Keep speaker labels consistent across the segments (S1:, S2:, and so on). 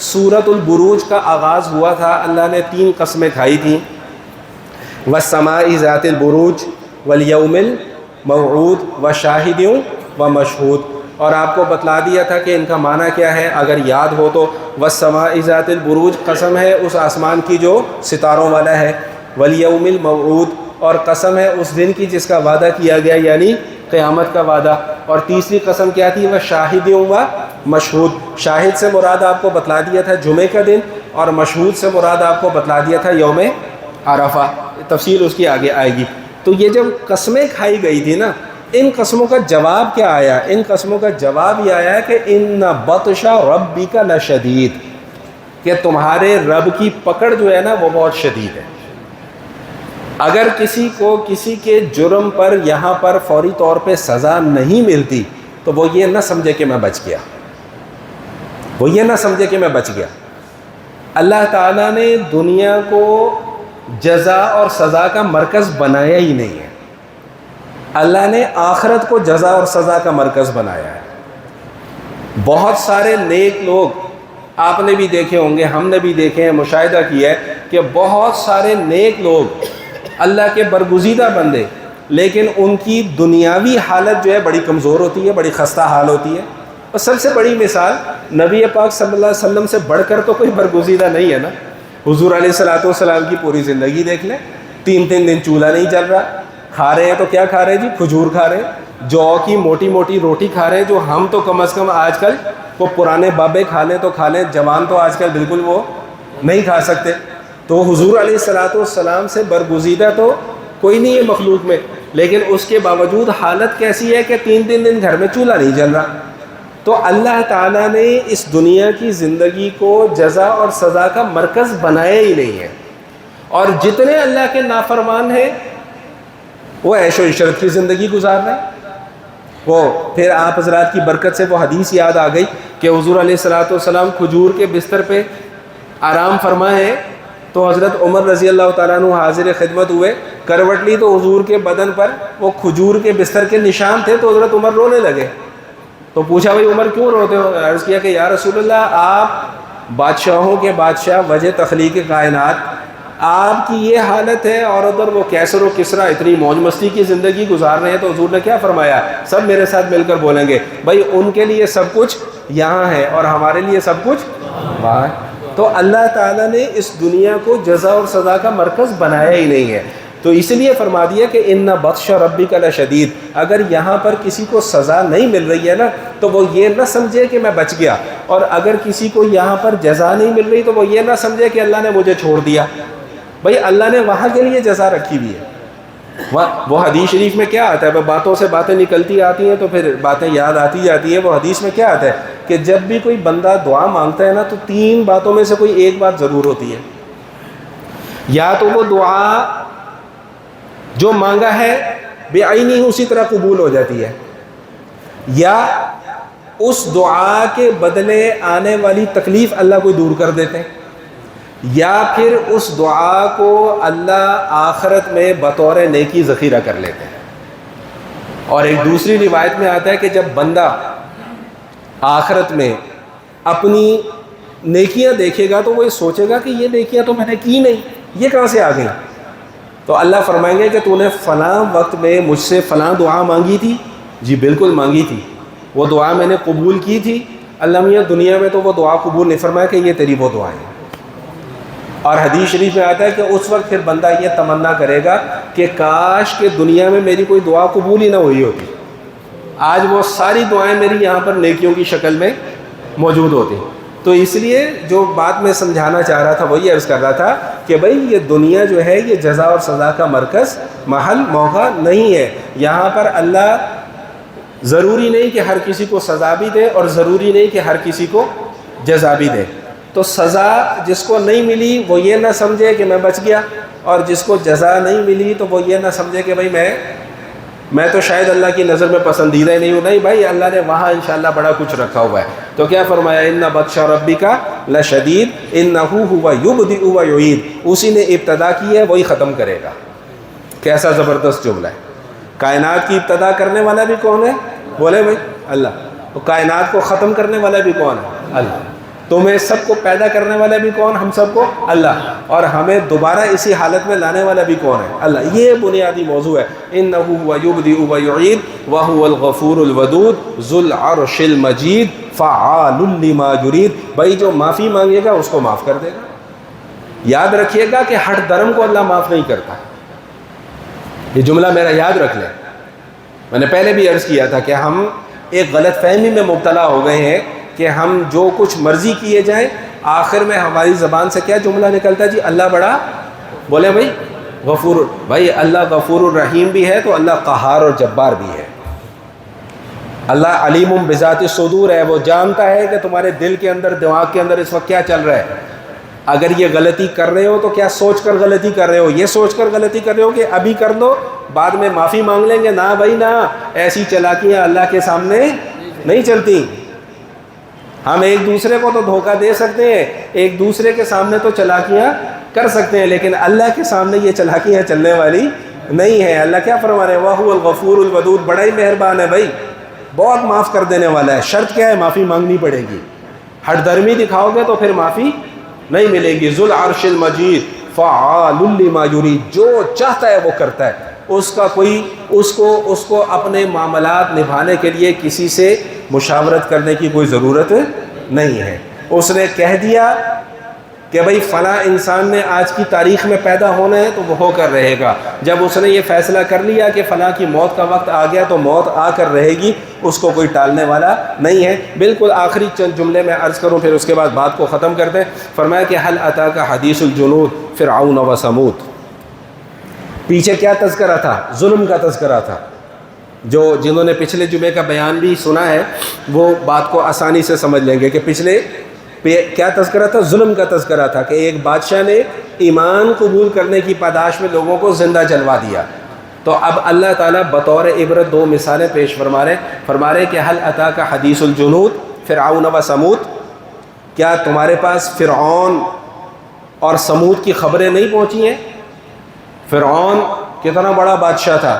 S1: سورۃ البروج کا آغاز ہوا تھا، اللہ نے 3 قسمیں کھائی تھیں، والسماء ذات البروج والیوم الموعود وشاہد ومشہود، اور آپ کو بتلا دیا تھا کہ ان کا معنی کیا ہے اگر یاد ہو تو۔ والسماء ذات البروج قسم ہے اس آسمان کی جو ستاروں والا ہے، والیوم الموعود اور قسم ہے اس دن کی جس کا وعدہ کیا گیا یعنی قیامت کا وعدہ، اور تیسری قسم کیا تھی؟ وشاہد ومشہود، شاہد سے مراد آپ کو بتلا دیا تھا جمعے کا دن، اور مشہود سے مراد آپ کو بتلا دیا تھا یوم عرفہ، تفصیل اس کی آگے آئے گی۔ تو یہ جب قسمیں کھائی گئی تھی نا، ان قسموں کا جواب کیا آیا؟ ان قسموں کا جواب یہ آیا کہ ان بطش ربک لشدید، کہ تمہارے رب کی پکڑ جو ہے نا وہ بہت شدید ہے۔ اگر کسی کو کسی کے جرم پر یہاں پر فوری طور پہ سزا نہیں ملتی تو وہ یہ نہ سمجھے کہ میں بچ گیا، وہ یہ نہ سمجھے کہ میں بچ گیا۔ اللہ تعالیٰ نے دنیا کو جزا اور سزا کا مرکز بنایا ہی نہیں ہے، اللہ نے آخرت کو جزا اور سزا کا مرکز بنایا ہے۔ بہت سارے نیک لوگ آپ نے بھی دیکھے ہوں گے، ہم نے بھی دیکھے ہیں، مشاہدہ کیا ہے کہ بہت سارے نیک لوگ اللہ کے برگزیدہ بندے، لیکن ان کی دنیاوی حالت جو ہے بڑی کمزور ہوتی ہے، بڑی خستہ حال ہوتی ہے۔ اور سب سے بڑی مثال نبی پاک صلی اللہ علیہ وسلم سے بڑھ کر تو کوئی برگزیدہ نہیں ہے نا۔ حضور علیہ الصلوۃ والسلام کی پوری زندگی دیکھ لیں، 3 دن چولہا نہیں جل رہا، کھا رہے ہیں تو کیا کھا رہے ہیں جی؟ کھجور کھا رہے ہیں، جو کی موٹی موٹی روٹی کھا رہے ہیں، جو ہم تو کم از کم آج کل وہ پرانے بابے کھا لیں تو کھا لیں، جوان تو آج کل بالکل وہ نہیں کھا سکتے۔ تو حضور علیہ الصلوۃ والسلام سے برگزیدہ تو کوئی نہیں ہے مخلوق میں، لیکن اس کے باوجود حالت کیسی ہے کہ 3 دن گھر میں چولہا نہیں جل رہا۔ تو اللہ تعالیٰ نے اس دنیا کی زندگی کو جزا اور سزا کا مرکز بنایا ہی نہیں ہے، اور جتنے اللہ کے نافرمان ہیں وہ عیش و عشرت کی زندگی گزار رہے ہیں۔ وہ پھر آپ حضرات کی برکت سے وہ حدیث یاد آ گئی کہ حضور علیہ الصلوۃ والسلام کھجور کے بستر پہ آرام فرمائے ہیں، تو حضرت عمر رضی اللہ تعالیٰ عنہ حاضر خدمت ہوئے، کروٹ لی تو حضور کے بدن پر وہ کھجور کے بستر کے نشان تھے، تو حضرت عمر رونے لگے۔ تو پوچھا بھائی عمر کیوں روتے ہو؟ عرض کیا کہ یا رسول اللہ، آپ بادشاہوں کے بادشاہ، وجہ تخلیق کائنات، آپ کی یہ حالت ہے، اور ادھر وہ کیسر و کسرا اتنی موج مستی کی زندگی گزار رہے ہیں۔ تو حضور نے کیا فرمایا؟ سب میرے ساتھ مل کر بولیں گے، بھائی ان کے لیے سب کچھ یہاں ہے اور ہمارے لیے سب کچھ وہاں ہے۔ تو اللہ تعالیٰ نے اس دنیا کو جزا اور سزا کا مرکز بنایا ہی نہیں ہے، تو اس لیے فرما دیا کہ ان بطش ربک لشدید۔ اگر یہاں پر کسی کو سزا نہیں مل رہی ہے نا تو وہ یہ نہ سمجھے کہ میں بچ گیا، اور اگر کسی کو یہاں پر جزا نہیں مل رہی تو وہ یہ نہ سمجھے کہ اللہ نے مجھے چھوڑ دیا۔ بھائی اللہ نے وہاں کے لیے جزا رکھی ہوئی ہے۔ وہ حدیث شریف میں کیا آتا ہے؟ باتوں سے باتیں نکلتی آتی ہیں تو پھر باتیں یاد آتی جاتی ہیں۔ وہ حدیث میں کیا آتا ہے کہ جب بھی کوئی بندہ دعا مانگتا ہے نا تو 3 باتوں میں سے کوئی ایک بات ضرور ہوتی ہے، یا تو وہ دعا جو مانگا ہے بے عینی ہی اسی طرح قبول ہو جاتی ہے، یا اس دعا کے بدلے آنے والی تکلیف اللہ کوئی دور کر دیتے ہیں، یا پھر اس دعا کو اللہ آخرت میں بطور نیکی ذخیرہ کر لیتے ہیں۔ اور ایک دوسری روایت میں آتا ہے کہ جب بندہ آخرت میں اپنی نیکیاں دیکھے گا تو وہ یہ سوچے گا کہ یہ نیکیاں تو میں نے کی نہیں، یہ کہاں سے آ گئیں؟ تو اللہ فرمائیں گے کہ تو نے فلاں وقت میں مجھ سے فلاں دعا مانگی تھی، جی بالکل مانگی تھی، وہ دعا میں نے قبول کی تھی، اللہ میاں دنیا میں تو وہ دعا قبول نہیں فرمایا کہ یہ تیری وہ دعائیں۔ اور حدیث شریف میں آتا ہے کہ اس وقت پھر بندہ یہ تمنا کرے گا کہ کاش کہ دنیا میں میری کوئی دعا قبول ہی نہ ہوئی ہوتی، آج وہ ساری دعائیں میری یہاں پر نیکیوں کی شکل میں موجود ہوتی۔ تو اس لیے جو بات میں سمجھانا چاہ رہا تھا وہی عرض کر رہا تھا کہ بھئی یہ دنیا جو ہے یہ جزا اور سزا کا مرکز، محل، موقع نہیں ہے۔ یہاں پر اللہ ضروری نہیں کہ ہر کسی کو سزا بھی دے اور ضروری نہیں کہ ہر کسی کو جزا بھی دے۔ تو سزا جس کو نہیں ملی وہ یہ نہ سمجھے کہ میں بچ گیا، اور جس کو جزا نہیں ملی تو وہ یہ نہ سمجھے کہ بھئی میں تو شاید اللہ کی نظر میں پسندیدہ ہی نہیں ہوں۔ نہیں بھائی، اللہ نے وہاں انشاءاللہ بڑا کچھ رکھا ہوا ہے۔ تو کیا فرمایا؟ ان بطش ربک لشدید انہ هو یبدئ و یعید، اسی نے ابتدا کی ہے وہی ختم کرے گا۔ کیسا زبردست جملہ ہے۔ کائنات کی ابتدا کرنے والا بھی کون ہے؟ بولے بھائی اللہ۔ تو کائنات کو ختم کرنے والا بھی کون ہے؟ اللہ۔ تمہیں سب کو پیدا کرنے والا بھی کون؟ ہم سب کو اللہ، اور ہمیں دوبارہ اسی حالت میں لانے والا بھی کون ہے؟ اللہ۔ یہ بنیادی موضوع ہے۔ انہ هو یبدئ ویعید وہو الغفور الودود ذو العرش المجید فعال لما یرید۔ بھائی جو معافی مانگے گا اس کو معاف کر دے گا۔ یاد رکھیے گا کہ ہر درم کو اللہ معاف نہیں کرتا، یہ جملہ میرا یاد رکھ لیں۔ میں نے پہلے بھی عرض کیا تھا کہ ہم ایک غلط فہمی میں مبتلا ہو گئے ہیں کہ ہم جو کچھ مرضی کیے جائیں، آخر میں ہماری زبان سے کیا جملہ نکلتا ہے؟ جی اللہ بڑا، بولے بھائی غفور، بھائی اللہ غفور الرحیم بھی ہے تو اللہ قہار اور جبار بھی ہے۔ اللہ علیم بذات الصدور ہے، وہ جانتا ہے کہ تمہارے دل کے اندر، دماغ کے اندر اس وقت کیا چل رہا ہے۔ اگر یہ غلطی کر رہے ہو تو کیا سوچ کر غلطی کر رہے ہو؟ یہ سوچ کر غلطی کر رہے ہو کہ ابھی کر دو بعد میں معافی مانگ لیں گے؟ نہ بھائی نہ، ایسی چالاکیاں اللہ کے سامنے نہیں چلتی۔ ہم ایک دوسرے کو تو دھوکہ دے سکتے ہیں، ایک دوسرے کے سامنے تو چالاکیاں کر سکتے ہیں، لیکن اللہ کے سامنے یہ چالاکیاں چلنے والی نہیں ہیں۔ اللہ کیا فرما رہے ہیں؟ وَهُوَ الْغَفُورُ الْوَدُودُ، بڑا ہی مہربان ہے بھائی، بہت معاف کر دینے والا ہے۔ شرط کیا ہے؟ معافی مانگنی پڑے گی۔ ہٹ درمی دکھاؤ گے تو پھر معافی نہیں ملے گی۔ ذو العرش المجید فعال لما یرید، جو چاہتا ہے وہ کرتا ہے، اس کا کوئی اس کو اپنے معاملات نبھانے کے لیے کسی سے مشاورت کرنے کی کوئی ضرورت نہیں ہے۔ اس نے کہہ دیا کہ بھئی فلاں انسان نے آج کی تاریخ میں پیدا ہونا ہے تو وہ ہو کر رہے گا۔ جب اس نے یہ فیصلہ کر لیا کہ فلاں کی موت کا وقت آ گیا تو موت آ کر رہے گی، اس کو کوئی ٹالنے والا نہیں ہے۔ بالکل آخری چند جملے میں عرض کروں پھر اس کے بعد بات کو ختم کرتے ہیں۔ فرمایا کہ حل اتاک حدیث الجنود فرعون و ثمود۔ پیچھے کیا تذکرہ تھا؟ ظلم کا تذکرہ تھا۔ جنہوں نے پچھلے جمعے کا بیان بھی سنا ہے وہ بات کو آسانی سے سمجھ لیں گے کہ پچھلے کیا تذکرہ تھا؟ ظلم کا تذکرہ تھا کہ ایک بادشاہ نے ایمان قبول کرنے کی پاداش میں لوگوں کو زندہ جلوا دیا۔ تو اب اللہ تعالیٰ بطور عبرت دو مثالیں پیش فرما رہے کہ حل اتاک حدیث الجنود فرعون و ثمود، کیا تمہارے پاس فرعون اور سمود کی خبریں نہیں پہنچی ہیں؟ فرعون کتنا بڑا بادشاہ تھا،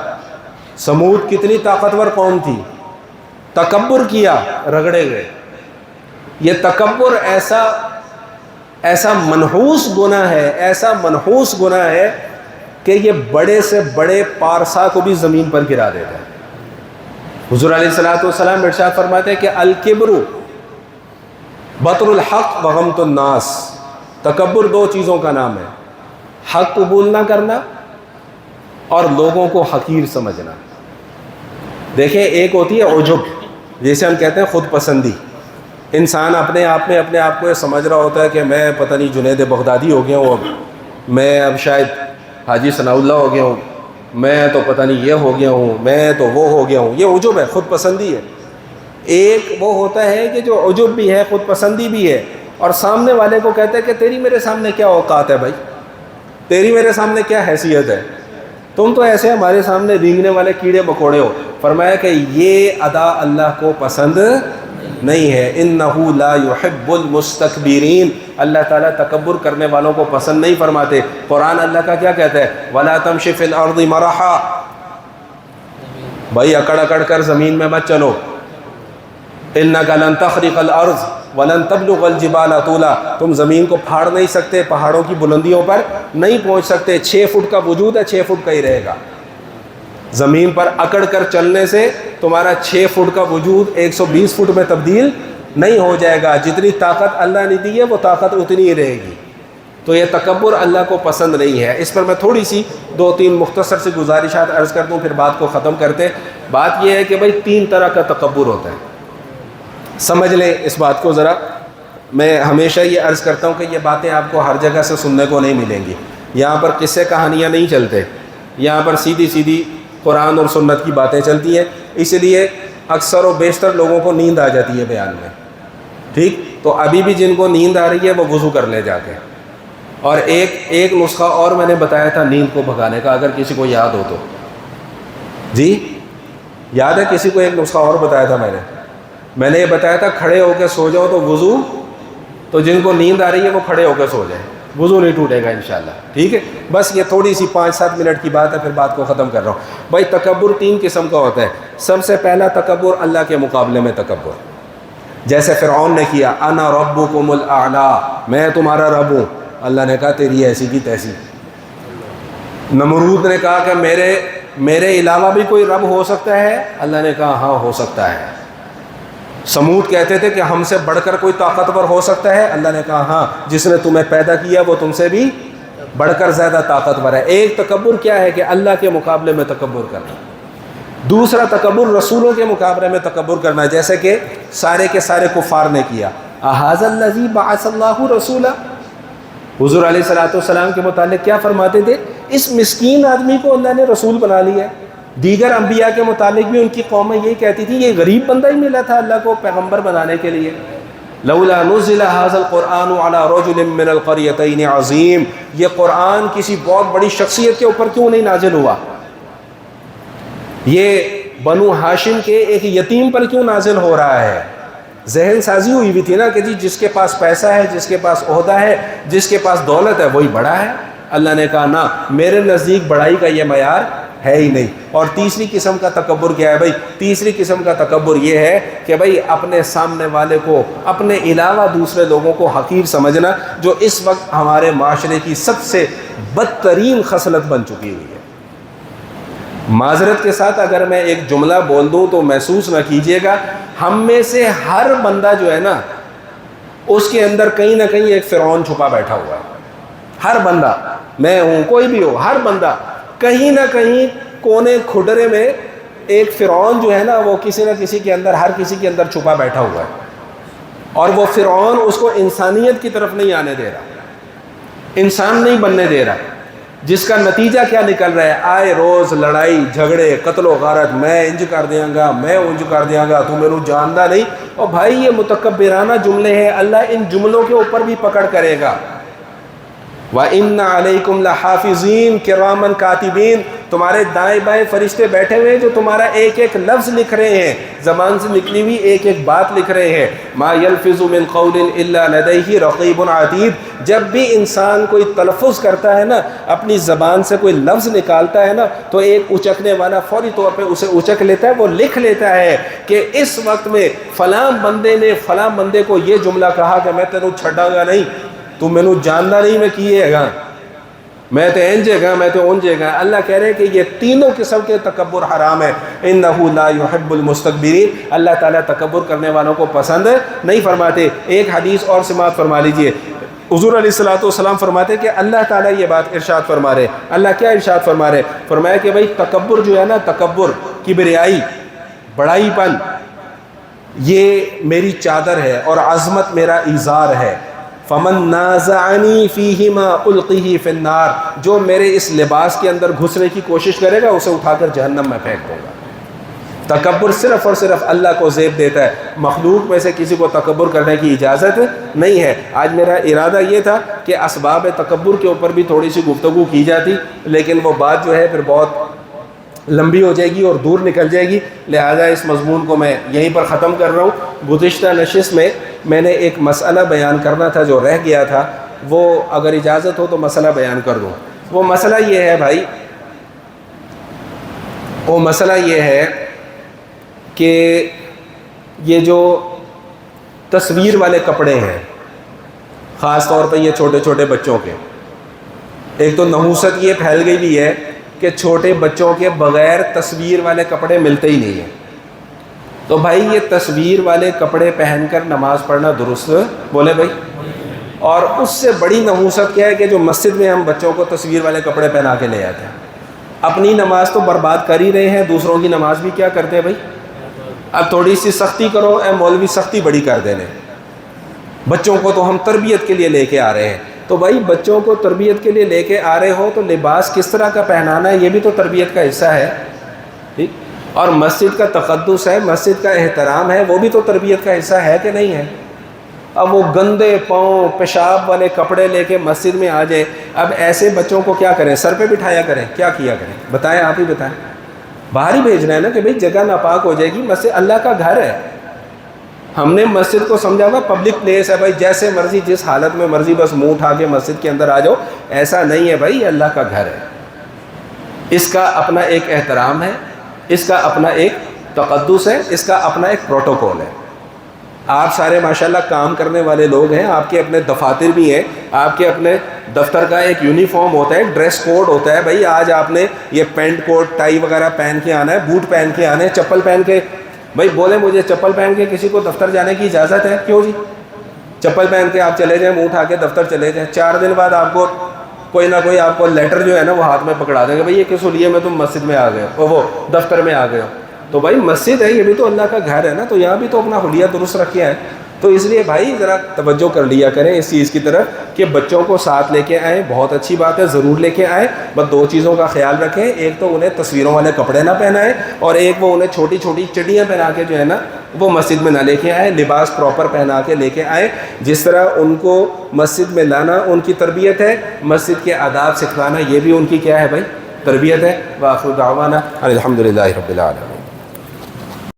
S1: سمود کتنی طاقتور قوم تھی، تکبر کیا، رگڑے گئے۔ یہ تکبر ایسا منحوس گناہ ہے، ایسا منحوس گناہ ہے کہ یہ بڑے سے بڑے پارسا کو بھی زمین پر گرا دیتا ہے۔ حضور علیہ الصلوۃ والسلام ارشاد فرماتے ہیں کہ الکبر بطر الحق وغمط الناس، تکبر دو چیزوں کا نام ہے، حق قبول نہ کرنا اور لوگوں کو حقیر سمجھنا۔ دیکھیں ایک ہوتی ہے عجب، جیسے ہم کہتے ہیں خود پسندی۔ انسان اپنے آپ کو یہ سمجھ رہا ہوتا ہے کہ میں پتہ نہیں جنید بغدادی ہو گیا ہوں، میں اب شاید حاجی ثناء اللہ ہو گیا ہوں، میں تو پتہ نہیں یہ ہو گیا ہوں، میں تو وہ ہو گیا ہوں۔ یہ عجب ہے، خود پسندی ہے۔ ایک وہ ہوتا ہے کہ جو عجب بھی ہے، خود پسندی بھی ہے، اور سامنے والے کو کہتا ہے کہ تیری میرے سامنے کیا اوقات ہے بھائی، تیری میرے سامنے کیا حیثیت ہے، تم تو ایسے ہمارے سامنے رینگنے والے کیڑے مکوڑے ہو۔ فرمایا کہ یہ ادا اللہ کو پسند نہیں ہے۔ انہ لا یحب المستکبرین، اللہ تعالیٰ تکبر کرنے والوں کو پسند نہیں فرماتے۔ قرآن اللہ کا کیا کہتا ہے؟ ولا تمش فی الارض مرحا، بھائی اکڑ کر زمین میں مت چلو۔ انک لن تخرق الارض ولن تبلغ الجبال طولا، تم زمین کو پھاڑ نہیں سکتے، پہاڑوں کی بلندیوں پر نہیں پہنچ سکتے۔ 6 فٹ کا وجود ہے، 6 فٹ کا ہی رہے گا۔ زمین پر اکڑ کر چلنے سے تمہارا 6 فٹ کا وجود 120 فٹ میں تبدیل نہیں ہو جائے گا۔ جتنی طاقت اللہ نے دی ہے وہ طاقت اتنی ہی رہے گی۔ تو یہ تکبر اللہ کو پسند نہیں ہے۔ اس پر میں تھوڑی سی 2-3 مختصر سی گزارشات عرض کر دوں پھر بات کو ختم کرتے۔ بات یہ ہے کہ بھائی 3 طرح کا تکبر ہوتا ہے، سمجھ لیں اس بات کو ذرا۔ میں ہمیشہ یہ عرض کرتا ہوں کہ یہ باتیں آپ کو ہر جگہ سے سننے کو نہیں ملیں گی، یہاں پر قصے کہانیاں نہیں چلتے، یہاں پر سیدھی قرآن اور سنت کی باتیں چلتی ہیں، اس لیے اکثر و بیشتر لوگوں کو نیند آ جاتی ہے بیان میں۔ ٹھیک، تو ابھی بھی جن کو نیند آ رہی ہے وہ وضو کر لے جا کے۔ اور ایک نسخہ اور میں نے بتایا تھا نیند کو بھگانے کا، اگر کسی کو یاد ہو تو۔ جی یاد ہے کسی کو؟ ایک نسخہ اور بتایا تھا میں نے یہ بتایا تھا کھڑے ہو کے سو جاؤ تو وضو، تو جن کو نیند آ رہی ہے وہ کھڑے ہو کے سو جائیں، وضو نہیں ٹوٹے گا انشاءاللہ۔ ٹھیک ہے، بس یہ تھوڑی سی 5-7 منٹ کی بات ہے، پھر بات کو ختم کر رہا ہوں۔ بھائی تکبر 3 قسم کا ہوتا ہے۔ سب سے پہلا تکبر اللہ کے مقابلے میں تکبر، جیسے فرعون نے کیا انا ربکم الاعلی، میں تمہارا رب ہوں، اللہ نے کہا تیری ایسی کی تیسی۔ نمرود نے کہا کہ میرے علاوہ بھی کوئی رب ہو سکتا ہے، اللہ نے کہا ہاں ہو سکتا ہے۔ سمود کہتے تھے کہ ہم سے بڑھ کر کوئی طاقتور ہو سکتا ہے، اللہ نے کہا ہاں جس نے تمہیں پیدا کیا وہ تم سے بھی بڑھ کر زیادہ طاقتور ہے۔ ایک تکبر کیا ہے کہ اللہ کے مقابلے میں تکبر کرنا، دوسرا تکبر رسولوں کے مقابلے میں تکبر کرنا، جیسے کہ سارے کے سارے کفار نے کیا۔ اَهَذَا الَّذِي بَعَثَ اللَّهُ رَسُولًا، حضور علیہ الصلوۃ والسلام کے متعلق کیا فرماتے تھے؟ اس مسکین آدمی کو اللہ نے رسول بنا لیا ہے۔ دیگر انبیاء کے متعلق بھی ان کی قومیں یہی کہتی تھی یہ غریب بندہ ہی ملا تھا اللہ کو پیغمبر بنانے کے لیے۔ لولا نزل هذا القرآن على رجل من القريتين عظیم، یہ قرآن کسی بہت بڑی شخصیت کے اوپر کیوں نہیں نازل ہوا؟ یہ بنو ہاشم کے ایک یتیم پر کیوں نازل ہو رہا ہے؟ ذہن سازی ہوئی بھی تھی نا کہ جس کے پاس پیسہ ہے، جس کے پاس عہدہ ہے، جس کے پاس دولت ہے وہی بڑا ہے۔ اللہ نے کہا نہ، میرے نزدیک بڑائی کا یہ معیار ہے ہی نہیں۔ اور تیسری قسم کا تکبر کیا ہے بھائی؟ تیسری قسم کا تکبر یہ ہے کہ بھائی اپنے سامنے والے کو، اپنے علاوہ دوسرے لوگوں کو حقیر سمجھنا، جو اس وقت ہمارے معاشرے کی سب سے بدترین خصلت بن چکی ہوئی ہے۔ معذرت کے ساتھ اگر میں ایک جملہ بول دوں تو محسوس نہ کیجیے گا، ہم میں سے ہر بندہ جو ہے نا اس کے اندر کہیں نہ کہیں ایک فرعون چھپا بیٹھا ہوا ہے۔ ہر بندہ، میں ہوں کوئی بھی ہو، ہر بندہ کہیں نہ کہیں کونے کھڈرے میں ایک فرعون جو ہے نا وہ کسی نہ کسی کے اندر، ہر کسی کے اندر چھپا بیٹھا ہوا ہے، اور وہ فرعون اس کو انسانیت کی طرف نہیں آنے دے رہا، انسان نہیں بننے دے رہا، جس کا نتیجہ کیا نکل رہا ہے؟ آئے روز لڑائی جھگڑے قتل و غارت، میں انج کر دیاں گا، میں انج کر دیاں گا، تو میرے جاندا نہیں۔ اور بھائی یہ متکبرانہ جملے ہیں، اللہ ان جملوں کے اوپر بھی پکڑ کرے گا۔ وَإِنَّ عَلَيْكُمْ لَحَافِظِينَ كِرَامًا كَاتِبِينَ، تمہارے دائیں بائیں فرشتے بیٹھے ہوئے ہیں جو تمہارا ایک ایک لفظ لکھ رہے ہیں، زبان سے نکلی ہوئی ایک ایک بات لکھ رہے ہیں۔ مَا يَلْفِظُ مِنْ قَوْلٍ إِلَّا لَدَيْهِ رَقِيبٌ عَتِيدٌ، جب بھی انسان کوئی تلفظ کرتا ہے نا، اپنی زبان سے کوئی لفظ نکالتا ہے نا، تو ایک اچکنے والا فوری طور پہ اسے اچک لیتا ہے، وہ لکھ لیتا ہے کہ اس وقت میں فلاں بندے نے فلاں بندے کو یہ جملہ کہا کہ میں تینوں چھڈاں گا نہیں، تو مینوں جاندا نہیں میں کیے گا، میں تو انجے گا، میں تو انجے گا۔ اللہ کہہ رہے ہیں کہ یہ تینوں قسم کے تکبر حرام ہے۔ انہ لا يحب المستكبرین، اللہ تعالیٰ تکبر کرنے والوں کو پسند نہیں فرماتے۔ ایک حدیث اور سماعت فرما لیجئے، حضور علیہ الصلوۃ والسلام فرماتے کہ اللہ تعالیٰ یہ بات ارشاد فرما رہے، اللہ کیا ارشاد فرما رہے؟ فرمایا کہ بھائی تکبر جو ہے نا، تکبر، کبریائی، بڑائی پن، یہ میری چادر ہے اور عظمت میرا ایزار ہے۔ فمن نازعنی فیہما القیہ فی النار، جو میرے اس لباس کے اندر گھسنے کی کوشش کرے گا اسے اٹھا کر جہنم میں پھینک دوں گا۔ تکبر صرف اور صرف اللہ کو زیب دیتا ہے، مخلوق میں سے کسی کو تکبر کرنے کی اجازت نہیں ہے۔ آج میرا ارادہ یہ تھا کہ اسباب تکبر کے اوپر بھی تھوڑی سی گفتگو کی جاتی، لیکن وہ بات جو ہے پھر بہت لمبی ہو جائے گی اور دور نکل جائے گی، لہذا اس مضمون کو میں یہیں پر ختم کر رہا ہوں۔ گزشتہ نشست میں نے ایک مسئلہ بیان کرنا تھا جو رہ گیا تھا، وہ اگر اجازت ہو تو مسئلہ بیان کر دوں۔ وہ مسئلہ یہ ہے بھائی، وہ مسئلہ یہ ہے کہ یہ جو تصویر والے کپڑے ہیں، خاص طور پہ یہ چھوٹے چھوٹے بچوں کے، ایک تو نحوست یہ پھیل گئی بھی ہے کہ چھوٹے بچوں کے بغیر تصویر والے کپڑے ملتے ہی نہیں ہیں۔ تو بھائی یہ تصویر والے کپڑے پہن کر نماز پڑھنا درست بولے بھائی؟ اور اس سے بڑی نحوست کیا ہے کہ جو مسجد میں ہم بچوں کو تصویر والے کپڑے پہنا کے لے آتے ہیں۔ اپنی نماز تو برباد کر ہی رہے ہیں، دوسروں کی نماز بھی کیا کرتے ہیں بھائی؟ اب تھوڑی سی سختی کرو، اے مولوی سختی بڑی کر دینے، بچوں کو تو ہم تربیت کے لیے لے کے آ رہے ہیں۔ تو بھائی بچوں کو تربیت کے لیے لے کے آ رہے ہو تو لباس کس طرح کا پہنانا ہے یہ بھی تو تربیت کا حصہ ہے، ٹھیک؟ اور مسجد کا تقدس ہے، مسجد کا احترام ہے، وہ بھی تو تربیت کا حصہ ہے کہ نہیں ہے؟ اب وہ گندے پاؤں پیشاب والے کپڑے لے کے مسجد میں آ جائے، اب ایسے بچوں کو کیا کریں؟ سر پہ بٹھایا کریں؟ کیا کیا کریں؟ بتائیں، آپ ہی بتائیں۔ باہر ہی بھیجنا ہے نا کہ بھئی جگہ ناپاک ہو جائے گی، مسجد اللہ کا گھر ہے۔ ہم نے مسجد کو سمجھا ہوا پبلک پلیس ہے بھائی، جیسے مرضی جس حالت میں مرضی بس منہ اٹھا کے مسجد کے اندر آ جاؤ، ایسا نہیں ہے بھائی، یہ اللہ کا گھر ہے۔ اس کا اپنا ایک احترام ہے، اس کا اپنا ایک تقدس ہے، اس کا اپنا ایک پروٹوکول ہے۔ آپ سارے ماشاءاللہ کام کرنے والے لوگ ہیں، آپ کے اپنے دفاتر بھی ہیں، آپ کے اپنے دفتر کا ایک یونیفارم ہوتا ہے، ڈریس کوڈ ہوتا ہے، بھائی آج آپ نے یہ پینٹ کوٹ ٹائی وغیرہ پہن کے آنا ہے، بوٹ پہن کے آنا ہے، چپل پہن کے، بھائی بولے مجھے چپل پہن کے کسی کو دفتر جانے کی اجازت ہے؟ کیوں جی؟ چپل پہن کے آپ چلے جائیں، منہ اٹھا کے دفتر چلے جائیں، 4 دن بعد آپ کو کوئی نہ کوئی آپ کو لیٹر جو ہے نا وہ ہاتھ میں پکڑا دیں گے، بھائی یہ کس لیے میں تم مسجد میں آ گئے ہو، وہ دفتر میں آ گئے ہو۔ تو بھائی مسجد ہے، یہ بھی تو اللہ کا گھر ہے نا، تو یہاں بھی تو اپنا حلیہ درست رکھے ہیں۔ تو اس لیے بھائی ذرا توجہ کر لیا کریں اس چیز کی طرف کہ بچوں کو ساتھ لے کے آئیں، بہت اچھی بات ہے، ضرور لے کے آئیں، بس 2 چیزوں کا خیال رکھیں، ایک تو انہیں تصویروں والے کپڑے نہ پہنائیں، اور ایک وہ انہیں چھوٹی چھوٹی چڑیاں پہنا کے جو ہے نا وہ مسجد میں نہ لے کے آئیں، لباس پراپر پہنا کے لے کے آئیں، جس طرح ان کو مسجد میں لانا ان کی تربیت ہے، مسجد کے آداب سکھانا یہ بھی ان کی کیا ہے بھائی؟ تربیت ہے۔ وآخر دعوانا الحمدللہ رب العالمین۔